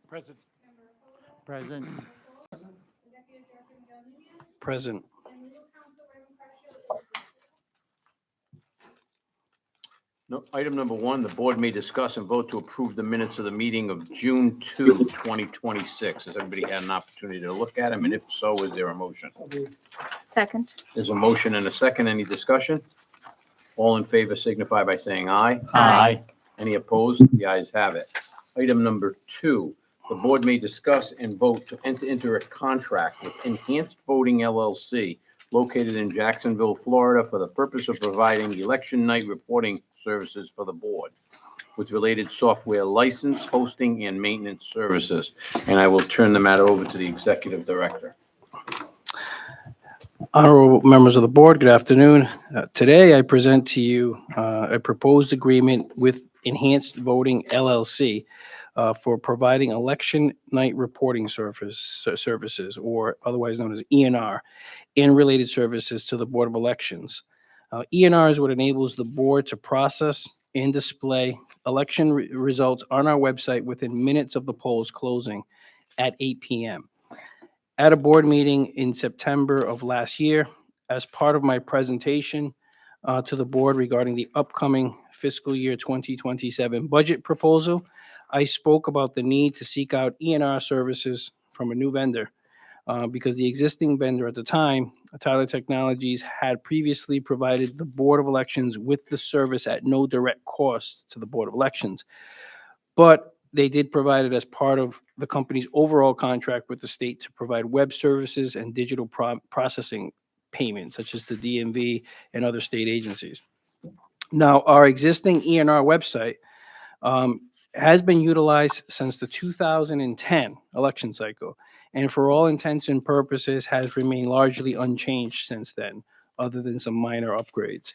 Present. Present. Present. No, item number one, the board may discuss and vote to approve the minutes of the meeting of June 2, 2026. Has everybody had an opportunity to look at them? And if so, is there a motion? Second. There's a motion and a second. Any discussion? All in favor signify by saying aye. Aye. Any opposed? The ayes have it. Item number two, the board may discuss and vote to enter into a contract with Enhanced Voting LLC located in Jacksonville, Florida, for the purpose of providing election night reporting services for the board with related software license, hosting, and maintenance services. And I will turn the matter over to the executive director. Honorable members of the board, good afternoon. Today, I present to you a proposed agreement with Enhanced Voting LLC for providing election night reporting services, or otherwise known as ENR, and related services to the Board of Elections. ENR is what enables the board to process and display election results on our website within minutes of the polls closing at 8 p.m. At a board meeting in September of last year, as part of my presentation to the board regarding the upcoming fiscal year 2027 budget proposal, I spoke about the need to seek out ENR services from a new vendor because the existing vendor at the time, Tyler Technologies, had previously provided the Board of Elections with the service at no direct cost to the Board of Elections. But they did provide it as part of the company's overall contract with the state to provide web services and digital processing payments, such as the DMV and other state agencies. Now, our existing ENR website has been utilized since the 2010 election cycle, and for all intents and purposes has remained largely unchanged since then, other than some minor upgrades.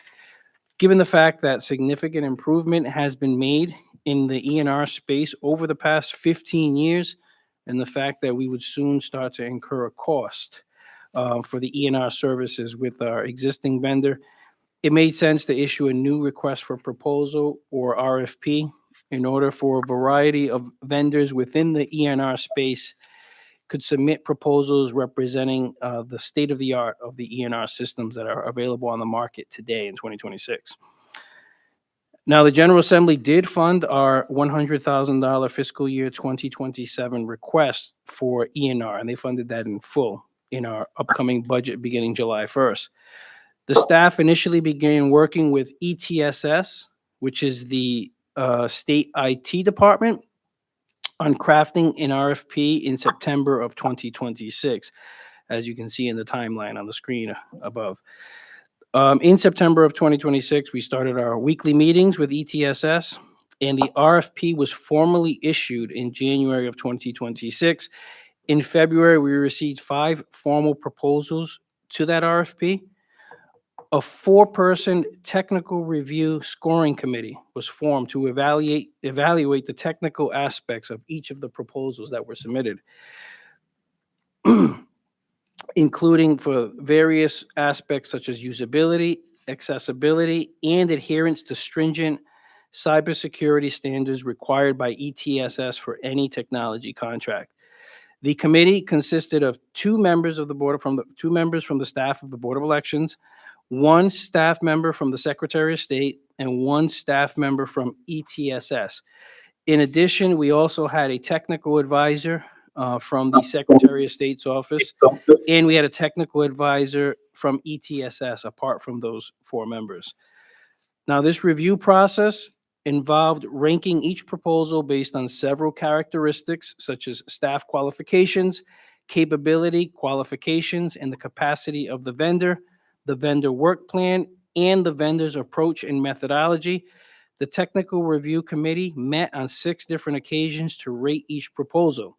Given the fact that significant improvement has been made in the ENR space over the past 15 years, and the fact that we would soon start to incur a cost for the ENR services with our existing vendor, it made sense to issue a new request for proposal, or RFP, in order for a variety of vendors within the ENR space could submit proposals representing the state of the art of the ENR systems that are available on the market today in 2026. Now, the General Assembly did fund our $100,000 fiscal year 2027 request for ENR, and they funded that in full in our upcoming budget beginning July 1st. The staff initially began working with ETSS, which is the state IT department, on crafting an RFP in September of 2026, as you can see in the timeline on the screen above. In September of 2026, we started our weekly meetings with ETSS, and the RFP was formally issued in January of 2026. In February, we received 5 formal proposals to that RFP. A 4-person technical review scoring committee was formed to evaluate the technical aspects of each of the proposals that were submitted, including for various aspects such as usability, accessibility, and adherence to stringent cybersecurity standards required by ETSS for any technology contract. The committee consisted of 2 members of the board, from the staff of the Board of Elections, 1 staff member from the Secretary of State, and 1 staff member from ETSS. In addition, we also had a technical advisor from the Secretary of State's office, and we had a technical advisor from ETSS, apart from those 4 members. Now, this review process involved ranking each proposal based on several characteristics, such as staff qualifications, capability, qualifications, and the capacity of the vendor work plan, and the vendor's approach and methodology. The technical review committee met on 6 different occasions to rate each proposal.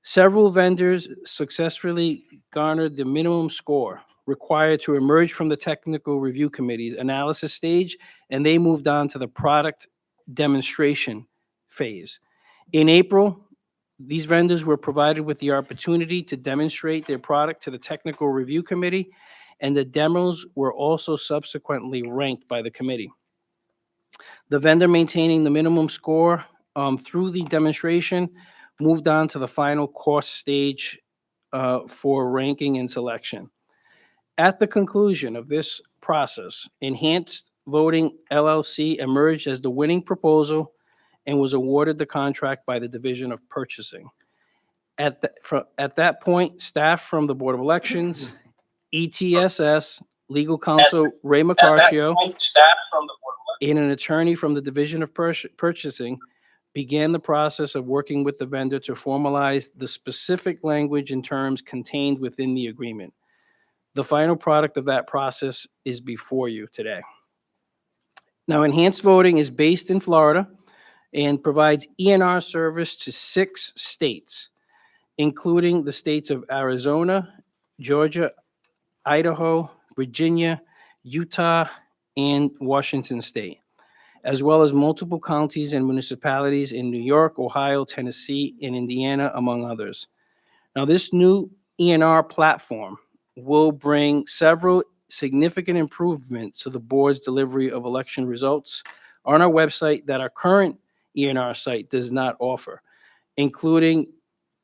Several vendors successfully garnered the minimum score required to emerge from the technical review committee's analysis stage, and they moved on to the product demonstration phase. In April, these vendors were provided with the opportunity to demonstrate their product to the technical review committee, and the demos were also subsequently ranked by the committee. The vendor maintaining the minimum score through the demonstration moved on to the final course stage for ranking and selection. At the conclusion of this process, Enhanced Voting LLC emerged as the winning proposal and was awarded the contract by the Division of Purchasing. At that point, staff from the Board of Elections, ETSS, legal counsel Ray Mercatio, and an attorney from the Division of Purchasing began the process of working with the vendor to formalize the specific language and terms contained within the agreement. The final product of that process is before you today. Now, Enhanced Voting is based in Florida and provides ENR service to 6 states, including the states of Arizona, Georgia, Idaho, Virginia, Utah, and Washington State, as well as multiple counties and municipalities in New York, Ohio, Tennessee, and Indiana, among others. Now, this new ENR platform will bring several significant improvements to the board's delivery of election results on our website that our current ENR site does not offer, including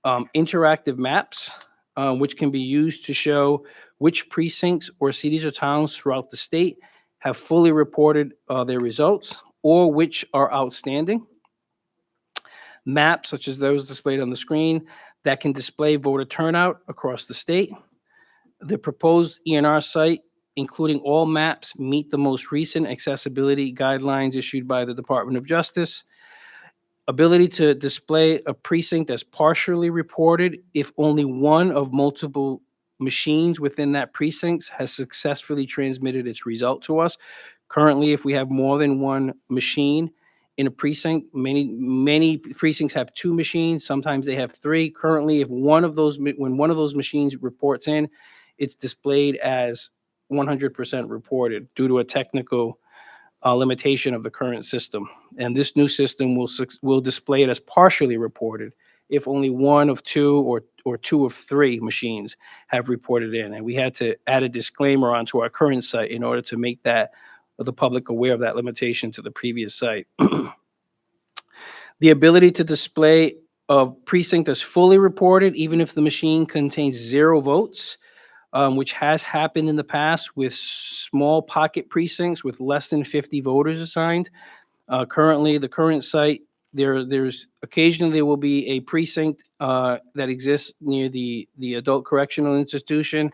interactive maps, which can be used to show which precincts or cities or towns throughout the state have fully reported their results or which are outstanding. Maps, such as those displayed on the screen, that can display voter turnout across the state. The proposed ENR site, including all maps, meet the most recent accessibility guidelines issued by the Department of Justice. Ability to display a precinct as partially reported if only one of multiple machines within that precinct has successfully transmitted its result to us. Currently, if we have more than one machine in a precinct, many precincts have 2 machines, sometimes they have 3. Currently, when one of those machines reports in, it's displayed as 100% reported due to a technical limitation of the current system. And this new system will display it as partially reported if only one of 2 or 2 of 3 machines have reported in. And we had to add a disclaimer onto our current site in order to make the public aware of that limitation to the previous site. The ability to display a precinct as fully reported, even if the machine contains 0 votes, which has happened in the past with small pocket precincts with less than 50 voters assigned. Currently, the current site, there's occasionally there will be a precinct that exists near the adult correctional institution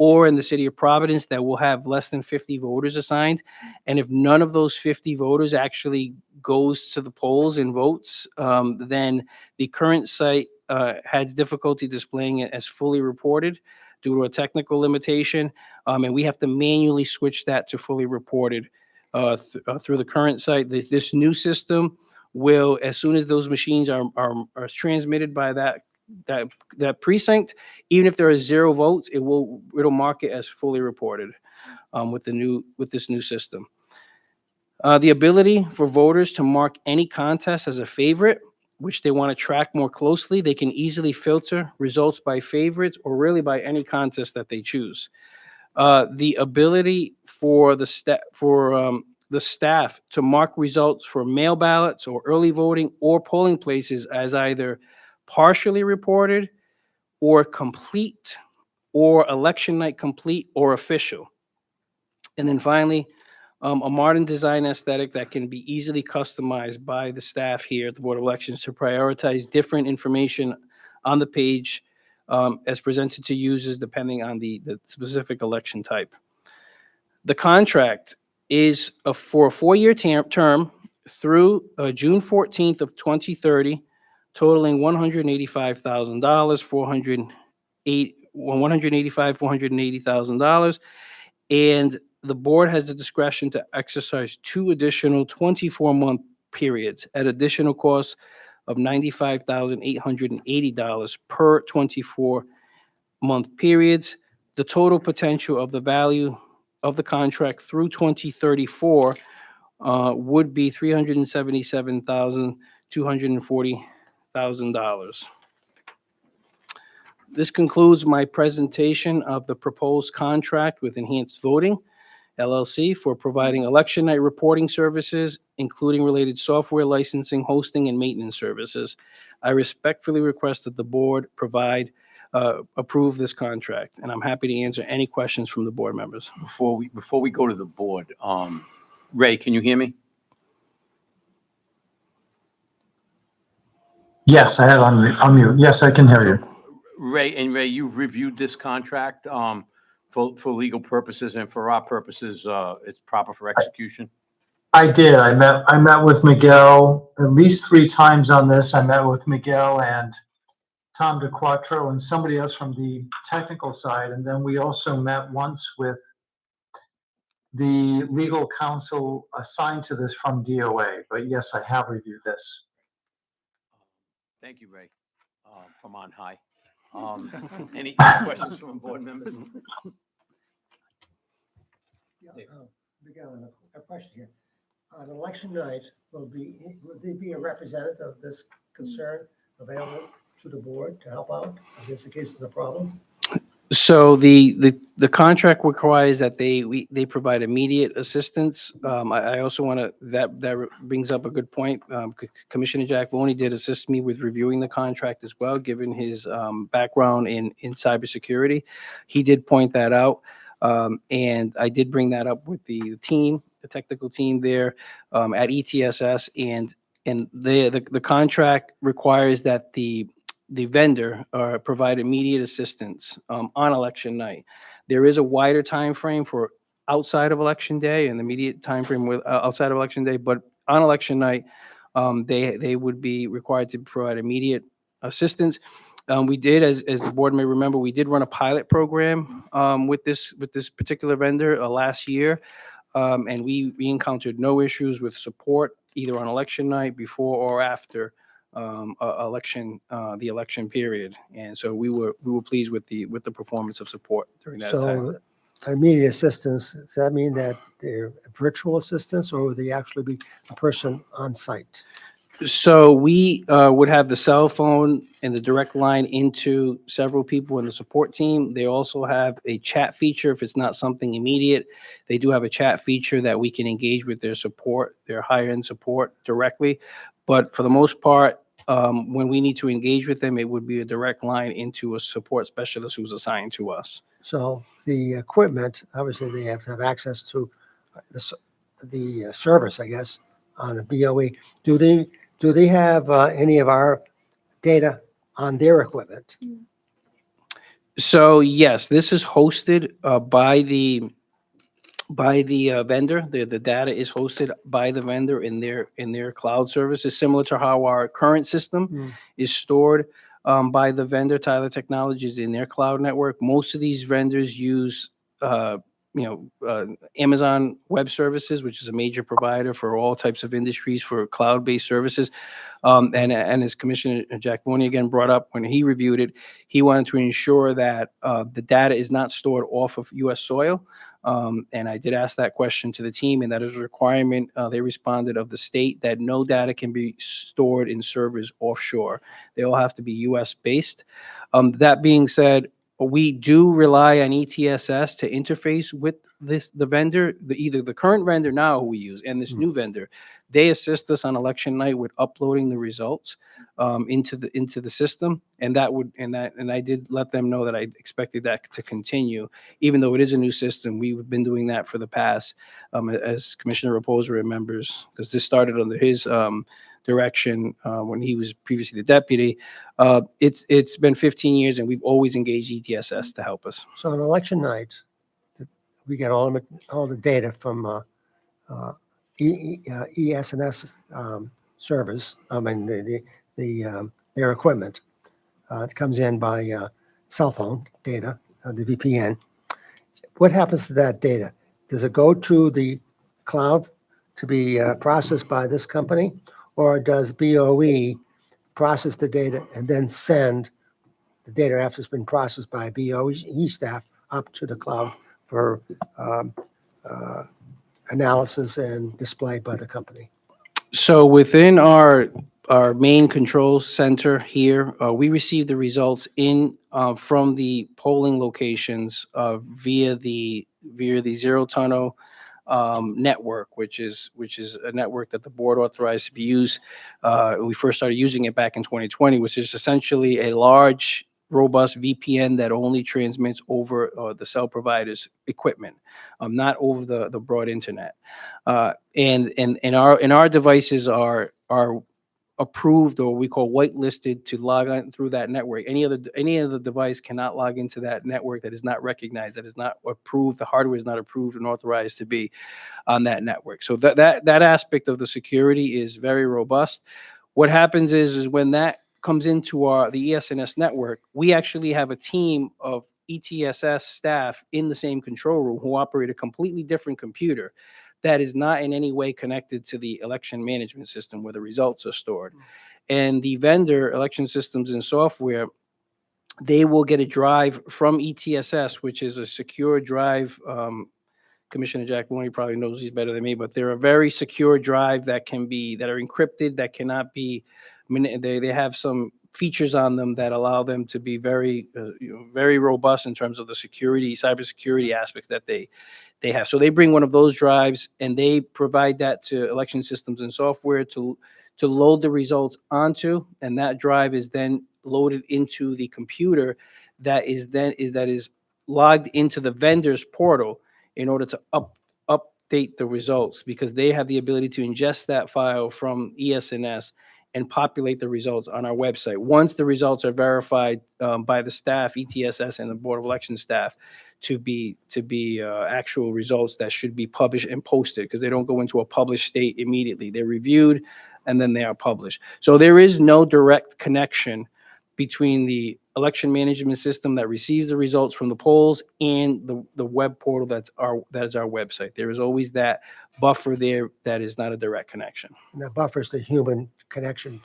or in the city of Providence that will have less than 50 voters assigned. And if none of those 50 voters actually goes to the polls and votes, then the current site has difficulty displaying it as fully reported due to a technical limitation, and we have to manually switch that to fully reported through the current site. This new system will, as soon as those machines are transmitted by that precinct, even if there are 0 votes, it'll mark it as fully reported with this new system. The ability for voters to mark any contest as a favorite, which they want to track more closely. They can easily filter results by favorites or really by any contest that they choose. The ability for the staff to mark results for mail ballots or early voting or polling places as either partially reported or complete or election night complete or official. And then finally, a modern design aesthetic that can be easily customized by the staff here at the Board of Elections to prioritize different information on the page as presented to users depending on the specific election type. The contract is for a 4-year term through June 14th of 2030, totaling $185,000, $480,000, and the board has the discretion to exercise 2 additional 24-month periods at additional costs of $95,880 per 24-month periods. The total potential of the value of the contract through 2034 would be $377,240,000. This concludes my presentation of the proposed contract with Enhanced Voting. LLC for providing election night reporting services, including related software licensing, hosting, and maintenance services. I respectfully request that the board approve this contract, and I'm happy to answer any questions from the board members. Before we go to the board, Ray, can you hear me? Yes, I had on mute. Yes, I can hear you. Ray, you've reviewed this contract for legal purposes and for our purposes, it's proper for execution? I did. I met with Miguel at least 3 times on this. I met with Miguel and Tom DeQuattro and somebody else from the technical side. And then we also met once with the legal counsel assigned to this from DOA. But yes, I have reviewed this. Thank you, Ray, from on high. Any questions from board members? Miguel, a question here. On election night, would there be a representative of this concern available to the board to help out in case there's a problem? So the contract requires that they provide immediate assistance. I also want to, that brings up a good point. Commissioner Jack Boney did assist me with reviewing the contract as well, given his background in cybersecurity. He did point that out. And I did bring that up with the team, the technical team there at ETSS, and the contract requires that the vendor provide immediate assistance on election night. There is a wider time frame for outside of election day and immediate time frame with outside of election day, but on election night, they would be required to provide immediate assistance. We did, as the board may remember, we did run a pilot program with this particular vendor last year, and we encountered no issues with support either on election night, before or after the election period. And so we were pleased with the performance of support during that time. So immediate assistance, does that mean that they're virtual assistance or would they actually be a person on site? So we would have the cell phone and the direct line into several people in the support team. They also have a chat feature if it's not something immediate. They do have a chat feature that we can engage with their support, their higher-end support directly. But for the most part, when we need to engage with them, it would be a direct line into a support specialist who's assigned to us. So the equipment, obviously they have to have access to the service, I guess, on the BOE. Do they have any of our data on their equipment? So yes, this is hosted by the vendor. The data is hosted by the vendor in their cloud services, similar to how our current system is stored by the vendor. Tyler Technologies in their cloud network. Most of these vendors use Amazon Web Services, which is a major provider for all types of industries for cloud-based services. And as Commissioner Jack Boney again brought up when he reviewed it, he wanted to ensure that the data is not stored off of U.S. soil. And I did ask that question to the team, and that is a requirement. They responded of the state that no data can be stored in servers offshore. They all have to be U.S. based. That being said, we do rely on ETSS to interface with the vendor, either the current vendor now who we use and this new vendor. They assist us on election night with uploading the results into the system, and I did let them know that I expected that to continue, even though it is a new system. We've been doing that for the past, as Commissioner Raposa remembers, because this started under his direction when he was previously the deputy. It's been 15 years, and we've always engaged ETSS to help us. So on election night, we get all the data from ESNS servers. I mean their equipment. It comes in by cell phone data, the VPN. What happens to that data? Does it go to the cloud to be processed by this company, or does BOE process the data and then send the data after it's been processed by BOE staff up to the cloud for analysis and display by the company? So within our main control center here, we receive the results from the polling locations via the via the zero tunnel network, which is a network that the board authorized to be used. We first started using it back in 2020, which is essentially a large, robust VPN that only transmits over the cell provider's equipment, not over the broad internet. And our devices are approved, or we call whitelisted, to log on through that network. Any other device cannot log into that network that is not recognized, that is not approved. The hardware is not approved and authorized to be on that network. So that aspect of the security is very robust. What happens is when that comes into the ESNS network, we actually have a team of ETSS staff in the same control room who operate a completely different computer that is not in any way connected to the election management system where the results are stored. And the vendor, Election Systems and Software, they will get a drive from ETSS, which is a secure drive. Commissioner Jack Mooney probably knows these better than me, but they're a very secure drive that are encrypted, that cannot be, they have some features on them that allow them to be very, very robust in terms of the security, cybersecurity aspects that they have. So they bring one of those drives and they provide that to Election Systems and Software to load the results onto, and that drive is then loaded into the computer that is logged into the vendor's portal in order to update the results, because they have the ability to ingest that file from ESNS and populate the results on our website. Once the results are verified by the staff, ETSS and the Board of Election staff, to be actual results that should be published and posted, because they don't go into a published state immediately. They're reviewed and then they are published. So there is no direct connection between the election management system that receives the results from the polls and the web portal that is our website. There is always that buffer there that is not a direct connection. And that buffers the human connection,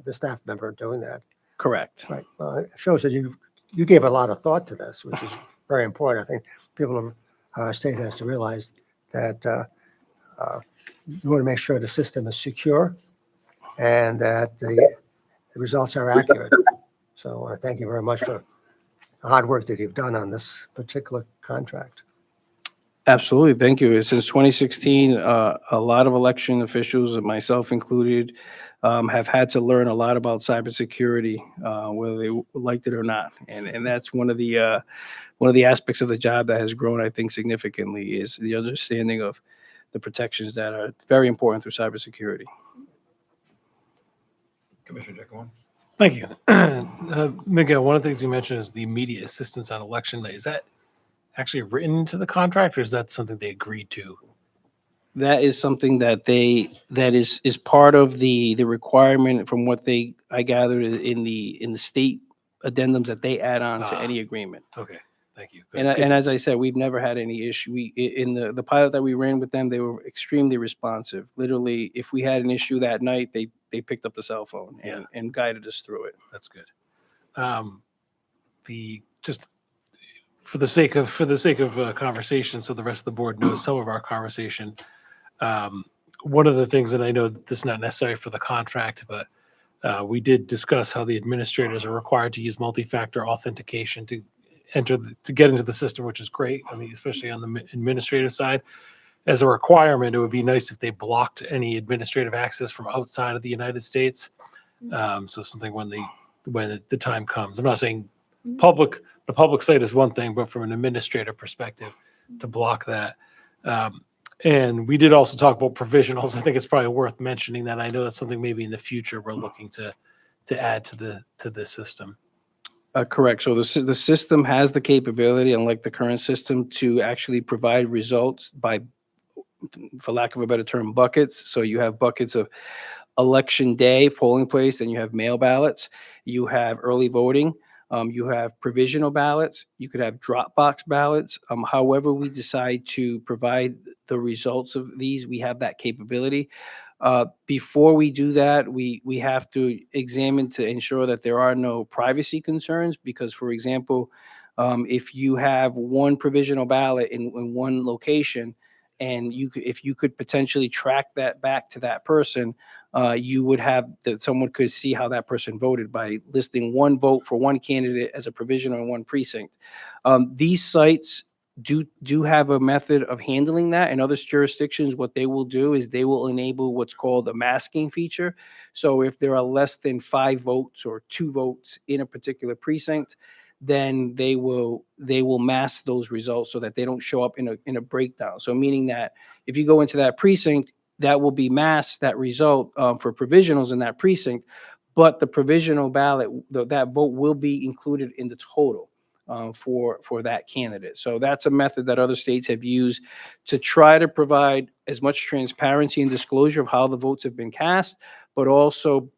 the staff member doing that. Correct. Right. Well, it shows that you gave a lot of thought to this, which is very important. I think people of our state has to realize that you want to make sure the system is secure and that the results are accurate. So thank you very much for the hard work that you've done on this particular contract. Absolutely. Thank you. Since 2016, a lot of election officials, myself included, have had to learn a lot about cybersecurity, whether they liked it or not. And that's one of the aspects of the job that has grown, I think, significantly, is the understanding of the protections that are very important through cybersecurity. Commissioner Jackson. Thank you. Miguel, one of the things you mentioned is the immediate assistance on election day. Is that actually written into the contract, or is that something they agreed to? That is something that is part of the requirement from what I gathered in the state addendums that they add on to any agreement. Okay, thank you. And as I said, we've never had any issue. In the pilot that we ran with them, they were extremely responsive. Literally, if we had an issue that night, they picked up the cell phone and guided us through it. That's good. Just for the sake of conversation, so the rest of the board knows some of our conversation. One of the things, and I know this is not necessary for the contract, but we did discuss how the administrators are required to use multi-factor authentication to get into the system, which is great. I mean, especially on the administrative side. As a requirement, it would be nice if they blocked any administrative access from outside of the United States. So something when the time comes. I'm not saying the public site is one thing, but from an administrator perspective, to block that. And we did also talk about provisionals. I think it's probably worth mentioning that. I know that's something maybe in the future we're looking to add to the system. Correct. So the system has the capability, unlike the current system, to actually provide results by, for lack of a better term, buckets. So you have buckets of election day polling place, and you have mail ballots, you have early voting, you have provisional ballots, you could have drop box ballots. However we decide to provide the results of these, we have that capability. Before we do that, we have to examine to ensure that there are no privacy concerns, because, for example, if you have one provisional ballot in one location, and if you could potentially track that back to that person, you would have that someone could see how that person voted by listing one vote for one candidate as a provisional in one precinct. These sites do have a method of handling that. In other jurisdictions, what they will do is they will enable what's called a masking feature. So if there are less than 5 votes or 2 votes in a particular precinct, then they will mask those results so that they don't show up in a breakdown. So meaning that if you go into that precinct, that will be masked, that result for provisionals in that precinct, but the provisional ballot, that vote will be included in the total for that candidate. So that's a method that other states have used to try to provide as much transparency and disclosure of how the votes have been cast, but also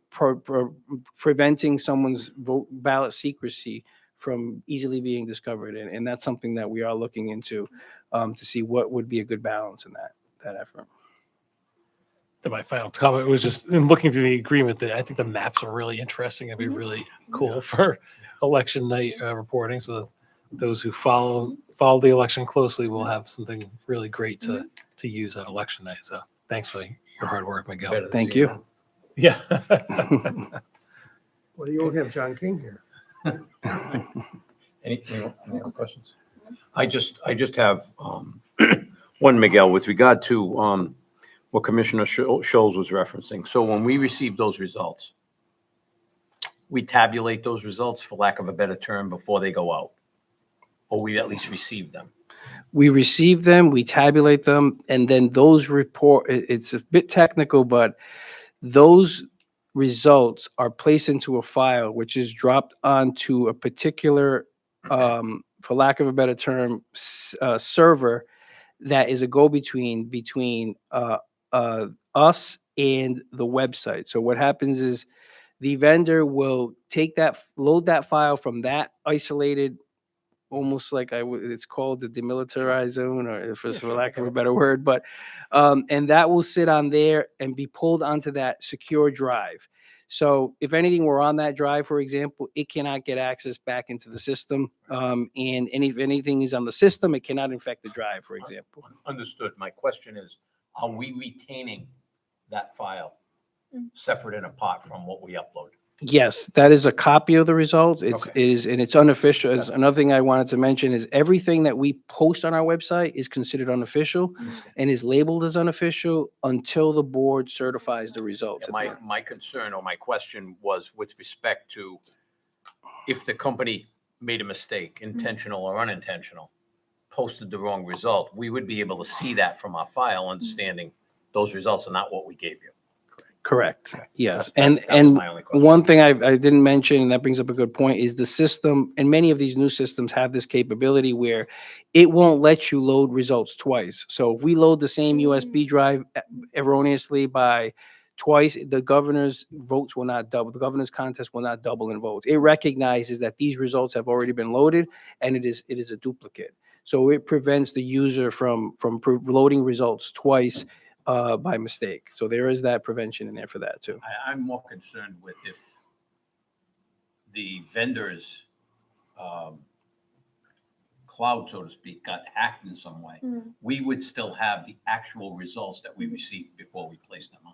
preventing someone's ballot secrecy from easily being discovered. And that's something that we are looking into to see what would be a good balance in that effort. My final comment was just in looking through the agreement that I think the maps are really interesting. It'd be really cool for election night reporting. So those who follow the election closely will have something really great to use on election night. So thanks for your hard work, Miguel. Better Thank see you. Yeah. Well, you won't have John King here. Any other questions? I just have one, Miguel, with regard to what Commissioner Scholes was referencing. So when we receive those results, we tabulate those results, for lack of a better term, before they go out, or we at least receive them. We receive them, we tabulate them, and then those it's a bit technical, but those results are placed into a file, which is dropped onto a particular, for lack of a better term, server that is a go-between between us and the website. So what happens is the vendor will load that file from that isolated, almost like it's called the demilitarized zone, or for lack of a better word, but and that will sit on there and be pulled onto that secure drive. So if anything were on that drive, for example, it cannot get access back into the system. And if anything is on the system, it cannot infect the drive, for example. Understood. My question is, are we retaining that file separate and apart from what we upload? Yes, that is a copy of the results. And it's unofficial. Yeah. Another thing I wanted to mention is everything that we post on our website is considered unofficial and is labeled as unofficial until the board certifies the results. My concern or my question was with respect to if the company made a mistake, intentional or unintentional, posted the wrong result, we would be able to see that from our file, understanding those results are not what we gave you. Correct. Yes. That was And my only question. one thing I didn't mention, and that brings up a good point, is the system, and many of these new systems have this capability where it won't let you load results twice. So if we load the same USB drive erroneously by twice, the governor's votes will not double. The governor's contest will not double in votes. It recognizes that these results have already been loaded and it is a duplicate. So it prevents the user from loading results twice by mistake. So there is that prevention in there for that too. I'm more concerned with if the vendor's cloud, so to speak, got hacked in some way, we would still have the actual results that we received before we placed them on.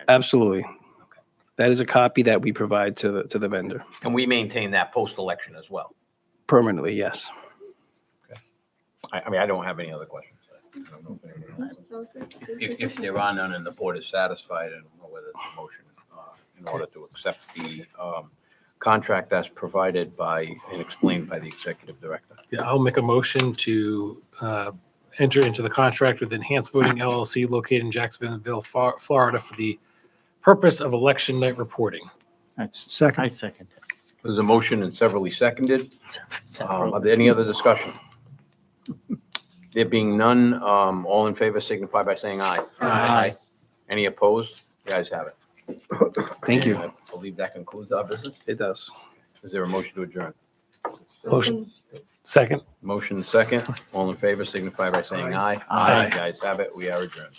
Absolutely. Okay. That is a copy that we provide to the vendor And we maintain that post-election as well. permanently. Yes. I mean, I don't have any other questions. I don't know if anyone has. If there are none and the board is satisfied, I don't know whether the motion in order to accept the contract as provided by and explained by the executive director. Yeah, I'll make a motion to enter into the contract with Enhanced Voting LLC located in Jacksonville, Florida for the purpose of election night reporting. Second. I second. There's a motion and severally seconded. Are there any other discussion? There being none, all in favor signify by saying aye. Aye. Any opposed? The ayes have it. Thank you. I believe that concludes our business. It does. Is there a motion to adjourn? Motion. Second. Motion second. All in favor signify by saying aye. Aye. The ayes have it. We are adjourned.